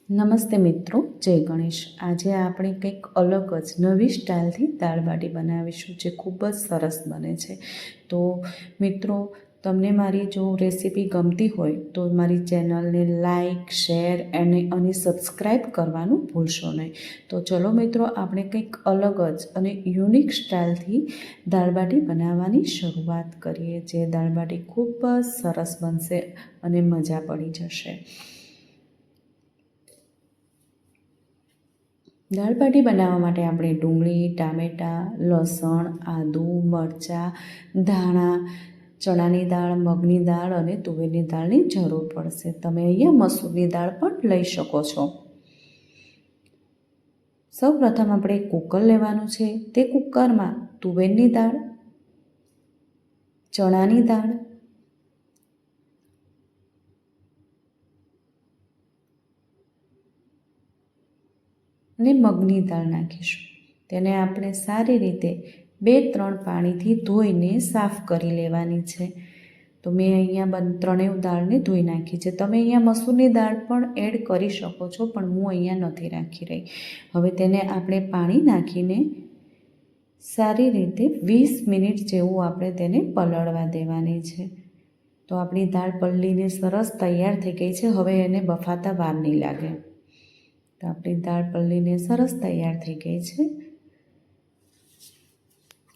નમસ્તે મિત્રો, જય ગણેશ। આજે આપણે કંઈક અલગ જ નવી સ્ટાઇલથી દાળ બાટી બનાવીશું જે ખૂબ જ સરસ બને છે। તો મિત્રો, તમને મારી જો રેસીપી ગમતી હોય તો મારી ચેનલને લાઈક, શેર અને સબસ્ક્રાઈબ કરવાનું ભૂલશો નહીં। તો ચલો મિત્રો, આપણે કંઈક અલગ જ અને યુનિક સ્ટાઇલથી દાળ બાટી બનાવવાની શરૂઆત કરીએ, જે દાળ બાટી ખૂબ જ સરસ બનશે અને મજા પડી જશે। દાળ બાટી બનાવવા માટે આપણે ડુંગળી, ટામેટાં, લસણ, આદું, મરચાં, ધાણા, ચણાની દાળ, મગની દાળ અને તુવેરની દાળની જરૂર પડશે। તમે અહીંયા મસૂરની દાળ પણ લઈ શકો છો। સૌપ્રથમ આપણે કુકર લેવાનું છે। તે કુકરમાં તુવેરની દાળ, ચણાની દાળ, અને મગની દાળ નાખીશું। તેને આપણે સારી રીતે 2-3 પાણીથી ધોઈને સાફ કરી લેવાની છે। તો મેં અહીંયા ત્રણેય દાળને ધોઈ નાખી છે। તમે અહીંયા મસૂરની દાળ પણ એડ કરી શકો છો, પણ હું અહીંયા નથી રાખી રહી। હવે તેને આપણે પાણી નાખીને સારી રીતે 20 મિનિટ જેવું આપણે તેને પલળવા દેવાની છે। તો આપણી દાળ પલળીને સરસ તૈયાર થઈ ગઈ છે। હવે એને બફાતા વાર નહીં લાગે। તો આપણી દાળ પલળીને સરસ તૈયાર થઈ ગઈ છે।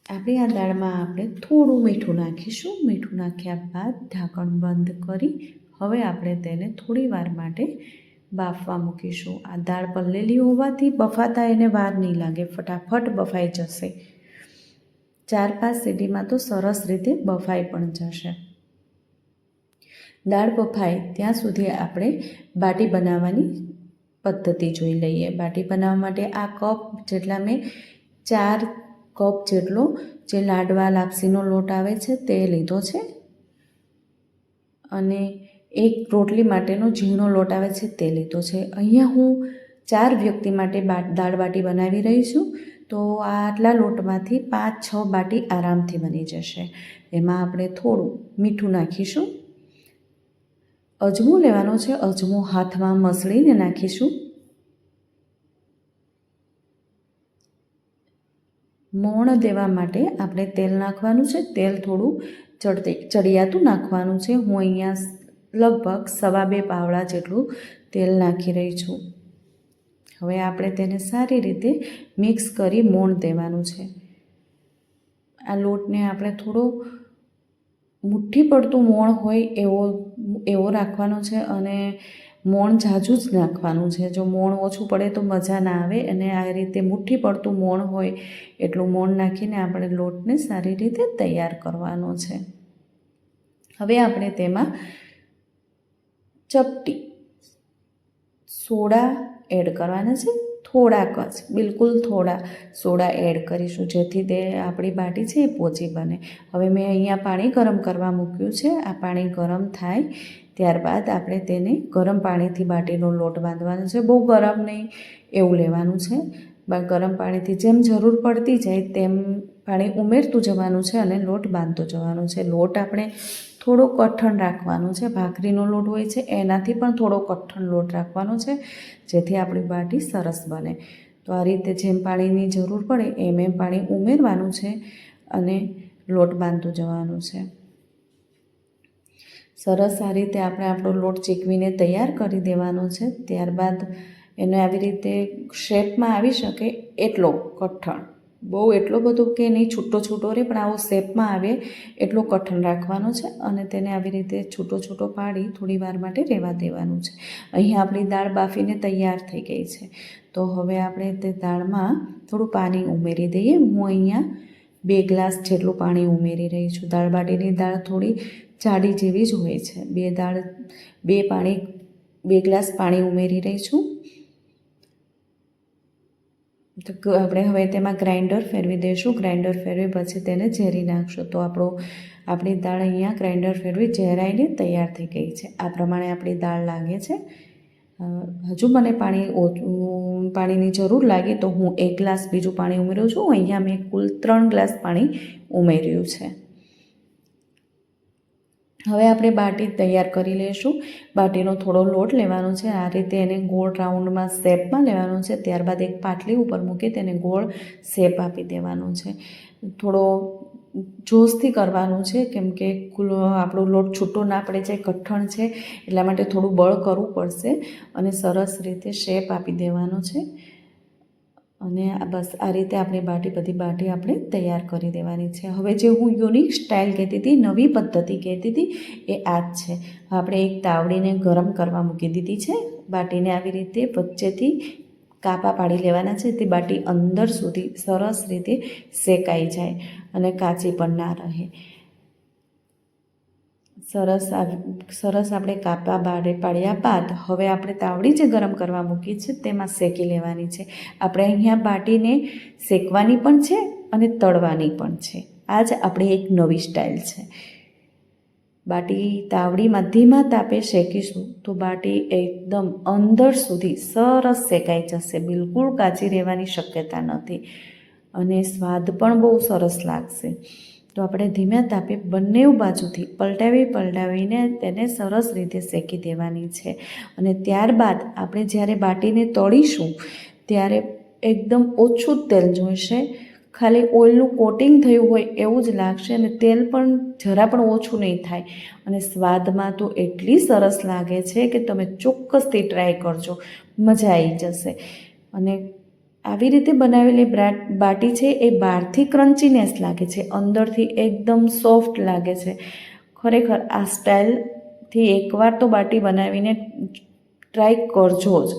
આપણી આ દાળમાં આપણે થોડું મીઠું નાખીશું। મીઠું નાખ્યા બાદ ઢાંકણ બંધ કરી હવે આપણે તેને થોડી વાર માટે બાફવા મૂકીશું। આ દાળ પલળેલી હોવાથી બફાતા એને વાર નહીં લાગે, ફટાફટ બફાઈ જશે। 4-5 સીટીમાં તો સરસ રીતે બફાઈ પણ જશે। દાળ બફાય ત્યાં સુધી આપણે બાટી બનાવવાની પદ્ધતિ જોઈ લઈએ। બાટી બનાવવા માટે આ કપ જેટલા મેં 4 કપ જેટલો જે લાડવા લાપસીનો લોટ આવે છે તે લીધો છે, અને 1 રોટલી માટેનો ઝીણો લોટ આવે છે તે લીધો છે। અહીંયા હું 4 વ્યક્તિ માટે દાળ બાટી બનાવી રહી છું, તો આટલા લોટમાંથી 5-6 બાટી આરામથી બની જશે। એમાં આપણે થોડું મીઠું નાખીશું। અજમો લેવાનો છે, અજમો હાથમાં મસળીને નાખીશું। મોણ દેવા માટે આપણે તેલ નાખવાનું છે। તેલ થોડું ચડિયાતું નાખવાનું છે। હું અહીંયા લગભગ 2.25 પાવડા જેટલું તેલ નાખી રહી છું। હવે આપણે તેને સારી રીતે મિક્સ કરી મોણ દેવાનું છે। આ લોટને આપણે થોડો મુઠ્ઠી પડતું મોણ હોય એવો રાખવાનો છે, અને મોણ ઝાઝું જ નાખવાનું છે। જો મોણ ઓછું પડે તો મજા ના આવે, અને આ રીતે મુઠ્ઠી પડતું મોણ હોય એટલું મોણ નાખીને આપણે લોટને સારી રીતે તૈયાર કરવાનો છે। હવે આપણે તેમાં ચપટી સોડા એડ કરવાના છે। થોડાક જ, બિલકુલ થોડા સોડા એડ કરીશું, જેથી તે આપણી બાટી છે એ પોચી બને। હવે મેં અહીંયા પાણી ગરમ કરવા મૂક્યું છે। આ પાણી ગરમ થાય ત્યારબાદ આપણે તેને ગરમ પાણીથી બાટીનો લોટ બાંધવાનો છે। બહુ ગરમ નહીં એવું લેવાનું છે। ગરમ પાણીથી જેમ જરૂર પડતી જાય તેમ પાણી ઉમેરતું જવાનું છે અને લોટ બાંધતો જવાનો છે। લોટ આપણે થોડો કઠણ રાખવાનો છે। ભાખરીનો લોટ હોય છે એનાથી પણ થોડો કઠણ લોટ રાખવાનો છે, જેથી આપણી બાટી સરસ બને। તો આ રીતે જેમ પાણીની જરૂર પડે એમ પાણી ઉમેરવાનું છે અને લોટ બાંધતું જવાનું છે। સરસ આ રીતે આપણે આપણો લોટ ચીકવીને તૈયાર કરી દેવાનો છે। ત્યારબાદ એને આવી રીતે શેપમાં આવી શકે એટલો કઠણ, બહુ એટલો બધો કે નહીં છૂટો છૂટો રહે, પણ આવો શેપમાં આવે એટલો કઠણ રાખવાનો છે, અને તેને આવી રીતે છૂટો છૂટો પાડી થોડી વાર માટે રહેવા દેવાનું છે। અહીંયા આપણી દાળ બાફીને તૈયાર થઈ ગઈ છે। તો હવે આપણે તે દાળમાં થોડું પાણી ઉમેરી દઈએ। હું અહીંયા 2 ગ્લાસ જેટલું પાણી ઉમેરી રહી છું। દાળ બાટીની દાળ થોડી જાડી જેવી જ હોય છે। 2 ગ્લાસ પાણી ઉમેરી રહી છું। તો આપણે હવે તેમાં ગ્રાઇન્ડર ફેરવી દઈશું। ગ્રાઇન્ડર ફેરવી પછી તેને ઝેરી નાખશું। તો આપણી દાળ અહીંયા ગ્રાઇન્ડર ફેરવી ઝેરાઈને તૈયાર થઈ ગઈ છે। આ પ્રમાણે આપણી દાળ લાગે છે। હજુ મને પાણીની જરૂર લાગી તો હું 1 ગ્લાસ બીજું પાણી ઉમેરું છું। અહીંયા મેં કુલ 3 ગ્લાસ પાણી ઉમેર્યું છે। હવે આપણે બાટી તૈયાર કરી લઈશું. બાટીનો થોડો લોટ લેવાનો છે, આ રીતે એને ગોળ રાઉન્ડમાં શેપમાં લેવાનો છે. ત્યારબાદ એક પાટલી ઉપર મૂકી તેને ગોળ શેપ આપી દેવાનો છે. થોડો જોશથી કરવાનું છે, કેમ કે આપણો લોટ છૂટો ના પડે જાય, કઠણ છે, એટલા માટે થોડું બળ કરવું પડશે અને સરસ રીતે શેપ આપી દેવાનો છે. અને બસ આ રીતે આપણી બધી બાટી આપણે તૈયાર કરી દેવાની છે. હવે જે હું યુનિક સ્ટાઇલ કહેતી હતી, નવી પદ્ધતિ કહેતી હતી, એ આ જ છે. આપણે એક તાવડીને ગરમ કરવા મૂકી દીધી છે. બાટીને આવી રીતે વચ્ચેથી કાપા પાડી લેવાના છે, તે બાટી અંદર સુધી સરસ રીતે શેકાઈ જાય અને કાચી પણ ના રહે. સરસ આપણે કાપા પાડ્યા બાદ હવે આપણે તાવડી જે ગરમ કરવા મૂકી છે તેમાં શેકી લેવાની છે. આપણે અહીંયા બાટીને શેકવાની પણ છે અને તળવાની પણ છે. આ જ આપણી એક નવી સ્ટાઇલ છે. બાટી તાવડીમાં ધીમા તાપે શેકીશું તો બાટી એકદમ અંદર સુધી સરસ શેકાઈ જશે. બિલકુલ કાચી રહેવાની શક્યતા નથી અને સ્વાદ પણ બહુ સરસ લાગશે. તો આપણે ધીમા તાપે બંને બાજુથી પલટાવીને તેને સરસ રીતે શેકી દેવાની છે. અને ત્યારબાદ આપણે જ્યારે બાટીને તળીશું ત્યારે એકદમ ઓછું તેલ જોઈશે. ખાલી ઓઇલનું કોટિંગ થયું હોય એવું જ લાગશે અને તેલ પણ જરા પણ ઓછું નહીં થાય. અને સ્વાદમાં તો એટલી સરસ લાગે છે કે તમે ચોક્કસથી ટ્રાય કરજો, મજા આવી જશે. અને આવી રીતે બનાવેલી બાટી છે એ બહારથી ક્રન્ચીનેસ લાગે છે, અંદરથી એકદમ સોફ્ટ લાગે છે. ખરેખર આ સ્ટાઇલથી એકવાર તો બાટી બનાવીને ટ્રાય કરજો જ.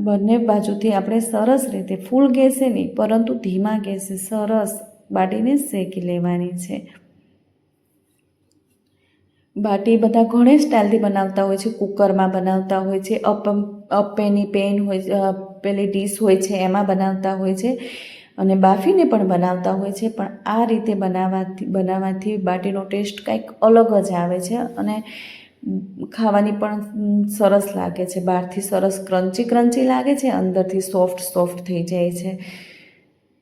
બંને બાજુથી આપણે સરસ રીતે ફૂલ ગેસે નહીં પરંતુ ધીમા ગેસે સરસ બાટીને શેકી લેવાની છે. બાટી બધા ઘણી સ્ટાઇલથી બનાવતા હોય છે. કુકરમાં બનાવતા હોય છે, અપ્પેની પેન હોય, પેલી ડીશ હોય છે એમાં બનાવતા હોય છે અને બાફીને પણ બનાવતા હોય છે. પણ આ રીતે બનાવવાથી બાટીનો ટેસ્ટ કંઈક અલગ જ આવે છે અને ખાવાની પણ સરસ લાગે છે. બહારથી સરસ ક્રન્ચી લાગે છે, અંદરથી સોફ્ટ થઈ જાય છે.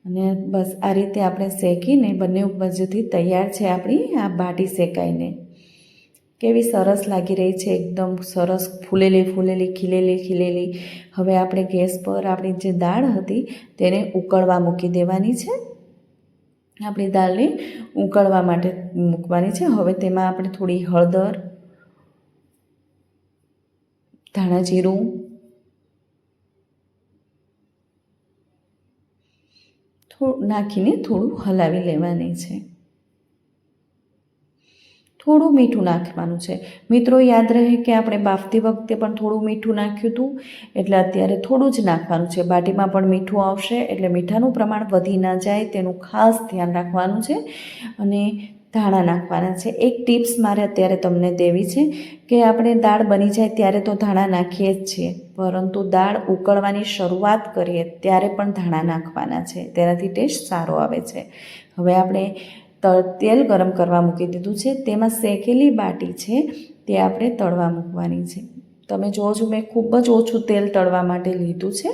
અને બસ આ રીતે આપણે શેકીને બંને બાજુથી તૈયાર છે આપણી આ બાટી શેકાઈને. કેવી સરસ લાગી રહી છે, એકદમ સરસ ફૂલેલી ખીલેલી. હવે આપણે ગેસ પર આપણી જે દાળ હતી તેને ઉકળવા મૂકી દેવાની છે. આપણી દાળને ઉકળવા માટે મૂકવાની છે. હવે તેમાં આપણે થોડી હળદર, ધાણા જીરું, નાખીને થોડું હલાવી લેવાની છે. થોડું મીઠું નાખવાનું છે. મિત્રો યાદ રહે કે આપણે બાફતી વખતે પણ થોડું મીઠું નાખ્યું હતું, એટલે અત્યારે થોડું જ નાખવાનું છે. બાટીમાં પણ મીઠું આવશે એટલે મીઠાનું પ્રમાણ વધી ના જાય તેનું ખાસ ધ્યાન રાખવાનું છે. અને ધાણા નાખવાના છે. એક ટિપ્સ મારે અત્યારે તમને દેવી છે કે આપણે દાળ બની જાય ત્યારે તો ધાણા નાખીએ જ છીએ, પરંતુ દાળ ઉકળવાની શરૂઆત કરીએ ત્યારે પણ ધાણા નાખવાના છે. તેનાથી ટેસ્ટ સારો આવે છે. હવે આપણે તેલ ગરમ કરવા મૂકી દીધું છે. તેમાં શેકેલી બાટી છે તે આપણે તળવા મૂકવાની છે. તમે જોજો, મેં ખૂબ જ ઓછું તેલ તળવા માટે લીધું છે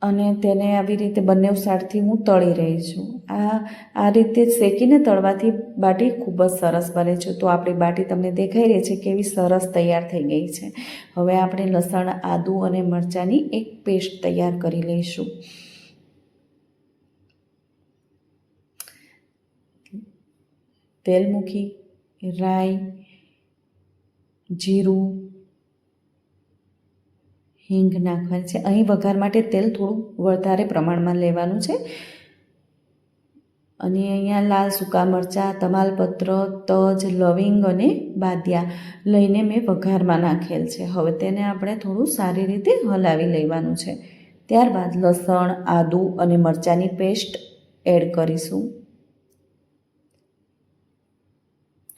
અને તેને આવી રીતે બંને સાઈડથી હું તળી રહી છું. આ રીતે શેકીને તળવાથી બાટી ખૂબ જ સરસ બને છે. તો આપણી બાટી તમને દેખાઈ રહી છે કેવી સરસ તૈયાર થઈ ગઈ છે. હવે આપણે લસણ, આદુ અને મરચાંની એક પેસ્ટ તૈયાર કરી લઈશું. તેલ મૂકી રાઈ, જીરું, હિંગ નાખવાની છે. અહીં વઘાર માટે તેલ થોડું વધારે પ્રમાણમાં લેવાનું છે. અને અહીંયા લાલ સૂકા મરચાં, તમાલપત્ર, તજ, લવિંગ અને બાદિયા લઈને મેં વઘારમાં નાખેલ છે. હવે તેને આપણે થોડું સારી રીતે હલાવી લેવાનું છે. ત્યારબાદ લસણ, આદુ અને મરચાંની પેસ્ટ એડ કરીશું.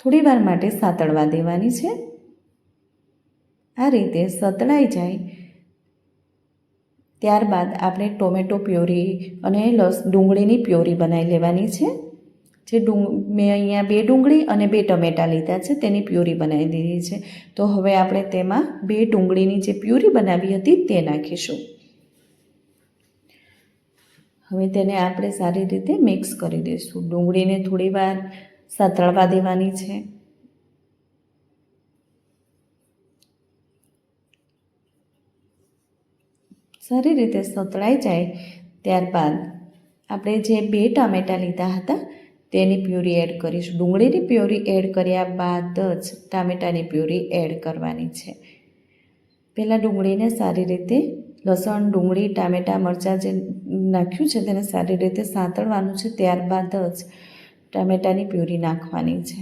થોડી વાર માટે સાતળવા દેવાની છે. આ રીતે સતળાઈ જાય ત્યારબાદ આપણે ટોમેટો પ્યોરી અને ડુંગળીની પ્યોરી બનાવી લેવાની છે. મેં અહીંયા 2 ડુંગળી અને 2 ટમેટાં લીધા છે, તેની પ્યોરી બનાવી દીધી છે. તો હવે આપણે તેમાં 2 ડુંગળીની જે પ્યોરી બનાવી હતી તે નાખીશું. હવે તેને આપણે સારી રીતે મિક્સ કરી દઈશું. ડુંગળીને થોડી વાર સાતળવા દેવાની છે. સારી રીતે સતળાઈ જાય ત્યારબાદ આપણે જે 2 ટામેટાં લીધા હતા તેની પ્યુરી એડ કરીશું. ડુંગળીની પ્યુરી એડ કર્યા બાદ જ ટામેટાની પ્યુરી એડ કરવાની છે. પહેલાં ડુંગળીને સારી રીતે લસણ, ડુંગળી, ટામેટાં, મરચાં જે નાખ્યું છે તેને સારી રીતે સાંતળવાનું છે. ત્યારબાદ જ ટામેટાની પ્યુરી નાખવાની છે.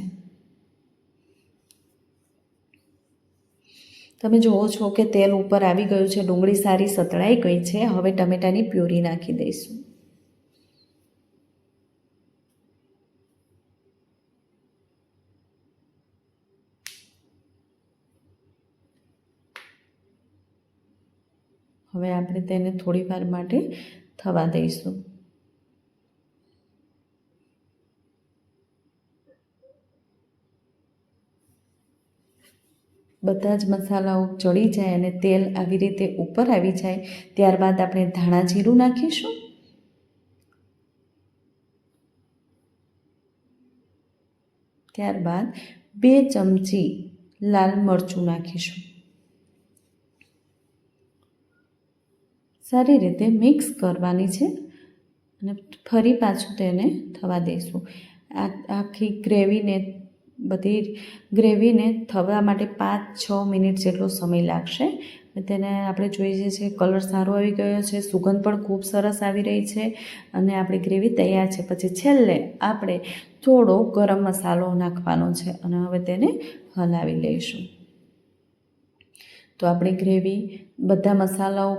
તમે જુઓ છો કે તેલ ઉપર આવી ગયું છે, ડુંગળી સારી સતળાઈ ગઈ છે. હવે ટામેટાની પ્યુરી નાખી દઈશું. હવે આપણે તેને થોડી વાર માટે થવા દઈશું. બધા જ મસાલાઓ ચડી જાય અને તેલ આવી રીતે ઉપર આવી જાય ત્યારબાદ આપણે ધાણા જીરું નાખીશું. ત્યારબાદ 2 ચમચી લાલ મરચું નાખીશું. સારી રીતે મિક્સ કરવાની છે અને ફરી પાછું તેને થવા દઈશું. આખી બધી ગ્રેવીને થવા માટે 5-6 મિનિટ જેટલો સમય લાગશે. તેને આપણે જોઈએ છીએ કલર સારો આવી ગયો છે, સુગંધ પણ ખૂબ સરસ આવી રહી છે અને આપણી ગ્રેવી તૈયાર છે. પછી છેલ્લે આપણે થોડો ગરમ મસાલો નાખવાનો છે અને હવે તેને હલાવી લઈશું. તો આપણી ગ્રેવી બધા મસાલાઓ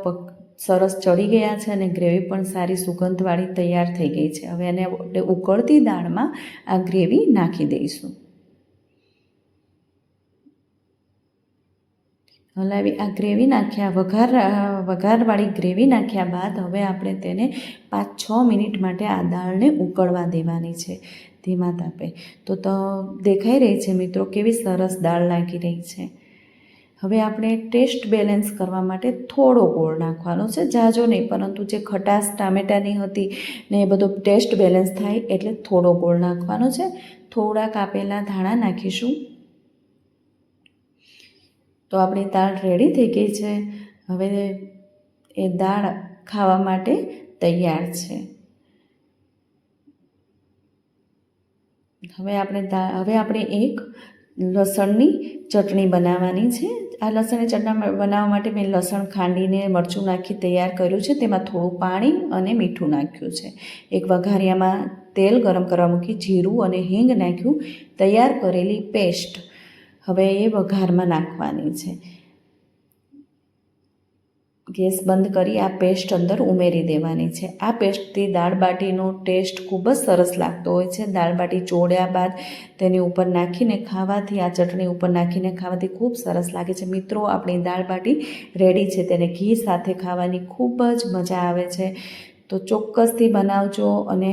સરસ ચડી ગયા છે અને ગ્રેવી પણ સારી સુગંધવાળી તૈયાર થઈ ગઈ છે. હવે એને ઉકળતી દાળમાં આ ગ્રેવી નાખી દઈશું. હલાવી આ ગ્રેવી નાખ્યા વઘારવાળી ગ્રેવી નાખ્યા બાદ હવે આપણે તેને 5-6 મિનિટ માટે આ દાળને ઉકળવા દેવાની છે ધીમા તાપે. તો દેખાઈ રહી છે મિત્રો કેવી સરસ દાળ લાગી રહી છે. હવે આપણે ટેસ્ટ બેલેન્સ કરવા માટે થોડો ગોળ નાખવાનો છે, ઝાઝો નહીં, પરંતુ જે ખટાશ ટામેટાની હતી ને એ બધો ટેસ્ટ બેલેન્સ થાય એટલે થોડો ગોળ નાખવાનો છે. થોડા કાપેલા ધાણા નાખીશું. તો આપણી દાળ રેડી થઈ ગઈ છે. હવે એ દાળ ખાવા માટે તૈયાર છે. હવે આપણે એક લસણની ચટણી બનાવવાની છે. આ લસણની ચટણી બનાવવા માટે મેં લસણ ખાંડીને મરચું નાખી તૈયાર કર્યું છે. તેમાં થોડું પાણી અને મીઠું નાખ્યું છે. એક વઘારિયામાં તેલ ગરમ કરવા મૂકી જીરું અને હિંગ નાખ્યું. તૈયાર કરેલી પેસ્ટ હવે એ વઘારમાં નાખવાની છે. ગેસ બંધ કરી આ પેસ્ટ અંદર ઉમેરી દેવાની છે. આ પેસ્ટથી દાળ બાટીનો ટેસ્ટ ખૂબ જ સરસ લાગતો હોય છે. દાળ બાટી ચોળ્યા બાદ તેની ઉપર નાખીને ખાવાથી, આ ચટણી ઉપર નાખીને ખાવાથી ખૂબ સરસ લાગે છે. મિત્રો, આપણી દાળ બાટી રેડી છે. તેને ઘી સાથે ખાવાની ખૂબ જ મજા આવે છે. તો ચોક્કસથી બનાવજો અને